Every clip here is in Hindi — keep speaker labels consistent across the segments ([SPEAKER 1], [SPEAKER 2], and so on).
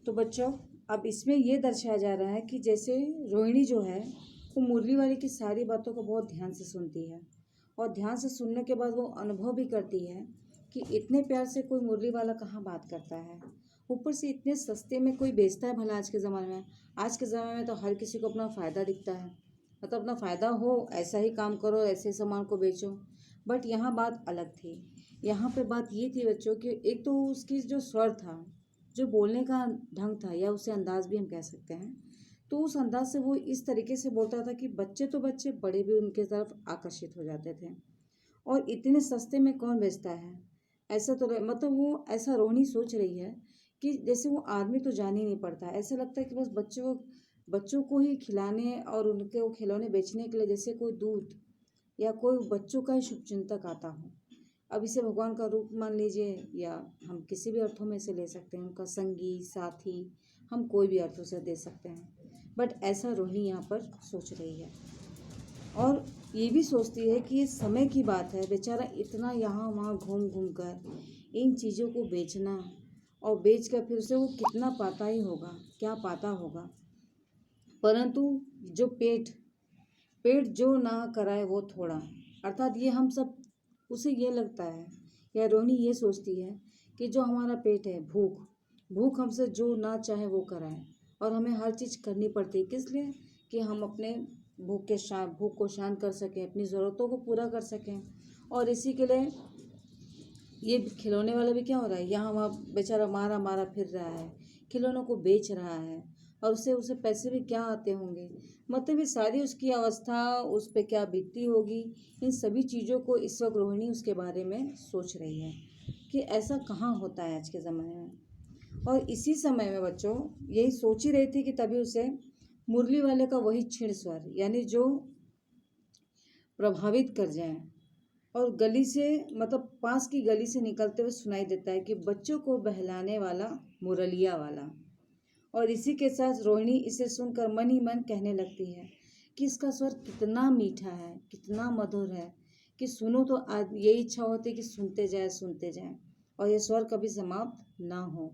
[SPEAKER 1] तो बच्चों अब इसमें ये दर्शाया जा रहा है कि जैसे रोहिणी जो है वो मुरली वाले की सारी बातों को बहुत ध्यान से सुनती है और ध्यान से सुनने के बाद वो अनुभव भी करती है कि इतने प्यार से कोई मुरली वाला कहाँ बात करता है। ऊपर से इतने सस्ते में कोई बेचता है भला आज के ज़माने में। आज के ज़माने में तो हर किसी को अपना फ़ायदा दिखता है, मतलब अपना फ़ायदा हो ऐसा ही काम करो, ऐसे सामान को बेचो। बट यहाँ बात अलग थी। यहाँ पे बात ये थी बच्चों कि एक तो उसकी जो स्वर था, जो बोलने का ढंग था, या उसे अंदाज भी हम कह सकते हैं, तो उस अंदाज से वो इस तरीके से बोलता था कि बच्चे तो बच्चे, बड़े भी उनके तरफ आकर्षित हो जाते थे। और इतने सस्ते में कौन बेचता है, ऐसा तो मतलब वो ऐसा रोहिणी सोच रही है कि जैसे वो आदमी तो जान ही नहीं पड़ता। ऐसा लगता है कि बस बच्चों को ही खिलाने और उनके वो खिलौने बेचने के लिए जैसे कोई दूत या कोई बच्चों का ही शुभचिंतक आता हो। अब इसे भगवान का रूप मान लीजिए, या हम किसी भी अर्थों में इसे ले सकते हैं, उनका संगी साथी, हम कोई भी अर्थों से दे सकते हैं। बट ऐसा रोहिणी यहाँ पर सोच रही है और ये भी सोचती है कि ये समय की बात है। बेचारा इतना यहाँ वहाँ घूम घूम कर इन चीज़ों को बेचना और बेच कर फिर उसे वो कितना पाता ही होगा, क्या पाता होगा। परंतु जो पेट पेट जो ना कराए वो थोड़ा, अर्थात ये हम सब उसे ये लगता है, या रोहिणी ये सोचती है कि जो हमारा पेट है, भूख भूख हमसे जो ना चाहे वो कराए, और हमें हर चीज़ करनी पड़ती है। किस लिए? कि हम अपने भूख को शांत कर सकें, अपनी ज़रूरतों को पूरा कर सकें। और इसी के लिए ये खिलौने वाला भी क्या हो रहा है, यहाँ वहाँ बेचारा मारा मारा फिर रहा है, खिलौनों को बेच रहा है, और उसे उसे पैसे भी क्या आते होंगे। मतलब ये सारी उसकी अवस्था, उस पर क्या बीतती होगी, इन सभी चीज़ों को इस वक्त रोहिणी उसके बारे में सोच रही है कि ऐसा कहाँ होता है आज के ज़माने में। और इसी समय में बच्चों यही सोच ही रही थी कि तभी उसे मुरली वाले का वही क्षीण स्वर, यानी जो प्रभावित कर जाए, और गली से, मतलब पास की गली से निकलते हुए सुनाई देता है कि बच्चों को बहलाने वाला मुरलिया वाला। और इसी के साथ रोहिणी इसे सुनकर मन ही मन कहने लगती है कि इसका स्वर कितना मीठा है, कितना मधुर है, कि सुनो तो आज यही इच्छा होती है कि सुनते जाए और यह स्वर कभी समाप्त ना हो।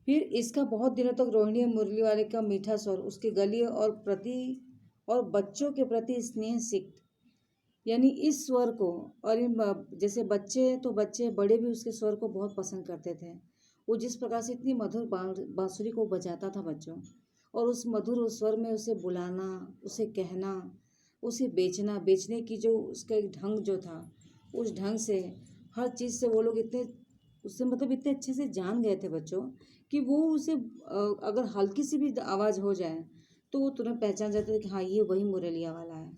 [SPEAKER 1] फिर इसका बहुत दिनों तक रोहिणी मुरली वाले का मीठा स्वर, उसके गली और बच्चों के प्रति स्नेह सिक्त, यानी इस स्वर को, और जैसे बच्चे तो बच्चे, बड़े भी उसके स्वर को बहुत पसंद करते थे। वो जिस प्रकार से इतनी मधुर बांसुरी को बजाता था बच्चों, और उस मधुर उस स्वर में उसे बुलाना, उसे कहना, उसे बेचने की जो उसका एक ढंग जो था, उस ढंग से हर चीज़ से वो लोग इतने उससे मतलब इतने अच्छे से जान गए थे बच्चों कि वो उसे अगर हल्की सी भी आवाज़ हो जाए तो वो तुरंत पहचान जाते थे कि हाँ ये वही मुरलिया वाला है।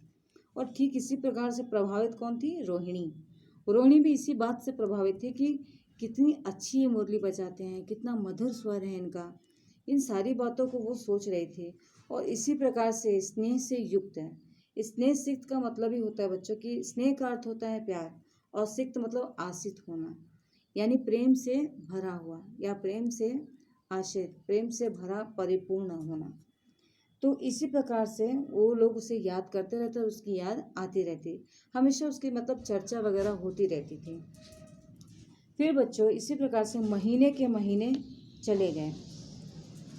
[SPEAKER 1] और ठीक इसी प्रकार से प्रभावित कौन थी? रोहिणी भी इसी बात से प्रभावित थी कि कितनी अच्छी ये मुरली बजाते हैं, कितना मधुर स्वर है इनका। इन सारी बातों को वो सोच रही थी। और इसी प्रकार से स्नेह से युक्त है। स्नेह सिक्त का मतलब ही होता है बच्चों की, स्नेह का अर्थ होता है प्यार, और सिक्त मतलब आसित होना, यानी प्रेम से भरा हुआ, या प्रेम से आश्रित, प्रेम से भरा, परिपूर्ण होना। तो इसी प्रकार से वो लोग उसे याद करते रहते और उसकी याद आती रहती, हमेशा उसकी मतलब चर्चा वगैरह होती रहती थी। फिर बच्चों इसी प्रकार से महीने के महीने चले गए,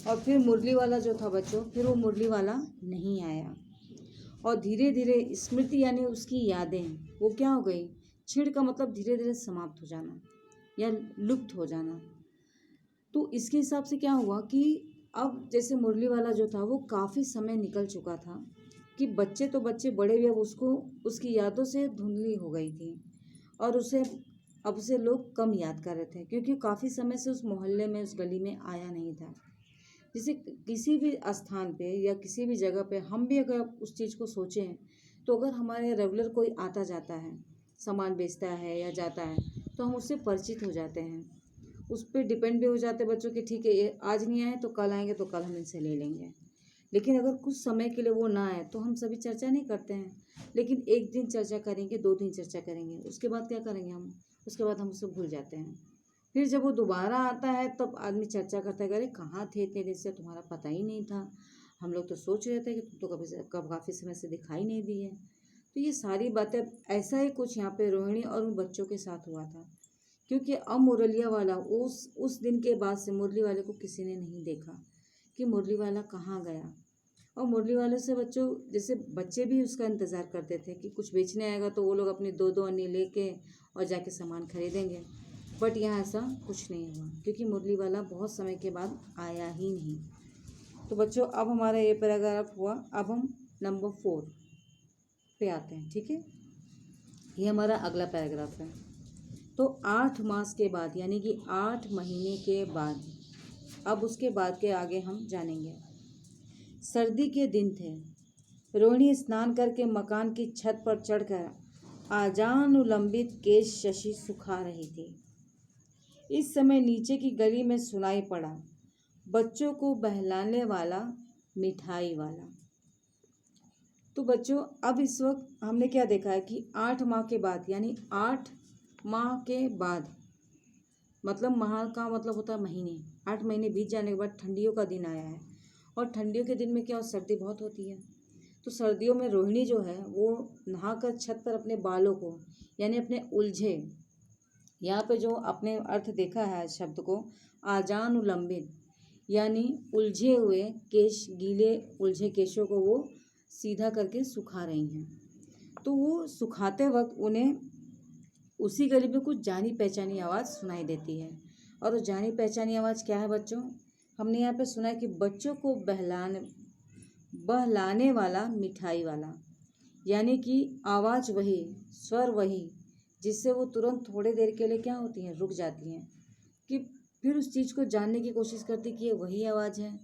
[SPEAKER 1] और फिर मुरली वाला जो था बच्चों, फिर वो मुरली वाला नहीं आया। और धीरे धीरे स्मृति यानी उसकी यादें वो क्या हो गई, क्षीण का मतलब धीरे धीरे समाप्त हो जाना या लुप्त हो जाना। तो इसके हिसाब से क्या हुआ कि अब जैसे मुरली वाला जो था वो काफ़ी समय निकल चुका था, कि बच्चे तो बच्चे, बड़े भी अब उसको उसकी यादों से धुंधली हो गई थी, और अब उसे लोग कम याद कर रहे थे, क्योंकि काफ़ी समय से उस मोहल्ले में, उस गली में आया नहीं था। जैसे किसी भी स्थान पे या किसी भी जगह पे हम भी अगर उस चीज़ को सोचें, तो अगर हमारे रेगुलर कोई आता जाता है, सामान बेचता है या जाता है, तो हम उससे परिचित हो जाते हैं, उस पर डिपेंड भी हो जाते हैं बच्चों कि ठीक है ये आज नहीं आए तो कल आएंगे, तो कल हम इनसे ले लेंगे। लेकिन अगर कुछ समय के लिए वो ना आए तो हम सभी चर्चा नहीं करते हैं, लेकिन एक दिन चर्चा करेंगे, 2 दिन चर्चा करेंगे, उसके बाद क्या करेंगे हम, उसके बाद हम उससे भूल जाते हैं। फिर जब वो दोबारा आता है तब आदमी चर्चा करता है कि अरे कहाँ थे इतने दिन से, तुम्हारा पता ही नहीं था, हम लोग तो सोच रहे थे कि तुम तो कब काफ़ी समय से दिखाई नहीं दी है। तो ये सारी बातें, ऐसा ही कुछ यहाँ पे रोहिणी और उन बच्चों के साथ हुआ था क्योंकि अब मुरलिया वाला उस दिन के बाद से मुरली वाले को किसी ने नहीं देखा कि मुरली वाला कहाँ गया। और मुरली वाले से बच्चों, जैसे बच्चे भी उसका इंतज़ार करते थे कि कुछ बेचने आएगा तो वो लोग अपनी 2-2 अन्नी लेके और जाके सामान खरीदेंगे। बट यहाँ ऐसा कुछ नहीं हुआ क्योंकि मुरली वाला बहुत समय के बाद आया ही नहीं। तो बच्चों अब हमारा ये पैराग्राफ हुआ। अब हम नंबर 4 पे आते हैं। ठीक है, ये हमारा अगला पैराग्राफ है। तो 8 मास के बाद यानी कि 8 महीने के बाद, अब उसके बाद के आगे हम जानेंगे। सर्दी के दिन थे। रोहिणी स्नान करके मकान की छत पर चढ़कर आजानुलंबित केश शशि सुखा रही थी। इस समय नीचे की गली में सुनाई पड़ा बच्चों को बहलाने वाला मिठाई वाला। तो बच्चों अब इस वक्त हमने क्या देखा है कि 8 माह के बाद यानी 8 माह के बाद, मतलब माह का मतलब होता है महीने। 8 महीने बीत जाने के बाद ठंडियों का दिन आया है और ठंडियों के दिन में क्या सर्दी बहुत होती है। तो सर्दियों में रोहिणी जो है वो नहाकर छत पर अपने बालों को यानी अपने उलझे, यहाँ पे जो अपने अर्थ देखा है शब्द को, आजानुलंबित यानी उलझे हुए केश, गीले उलझे केशों को वो सीधा करके सुखा रही हैं। तो वो सुखाते वक्त उन्हें उसी गली में कुछ जानी पहचानी आवाज़ सुनाई देती है। और वो जानी पहचानी आवाज़ क्या है बच्चों? हमने यहाँ पे सुना है कि बच्चों को बहलाने वाला मिठाई वाला, यानी कि आवाज़ वही, स्वर वही, जिससे वो तुरंत थोड़ी देर के लिए क्या होती हैं, रुक जाती हैं, कि फिर उस चीज़ को जानने की कोशिश करती कि ये वही आवाज़ है।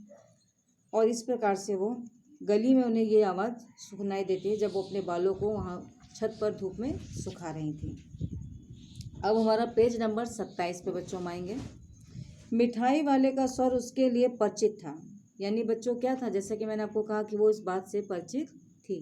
[SPEAKER 1] और इस प्रकार से वो गली में उन्हें ये आवाज़ सुनाई देती है जब वो अपने बालों को वहाँ छत पर धूप में सुखा रही थी। अब हमारा पेज नंबर 27 पे बच्चों हम आएंगे। मिठाई वाले का स्वर उसके लिए परिचित था, यानी बच्चों क्या था, जैसे कि मैंने आपको कहा कि वो इस बात से परिचित थी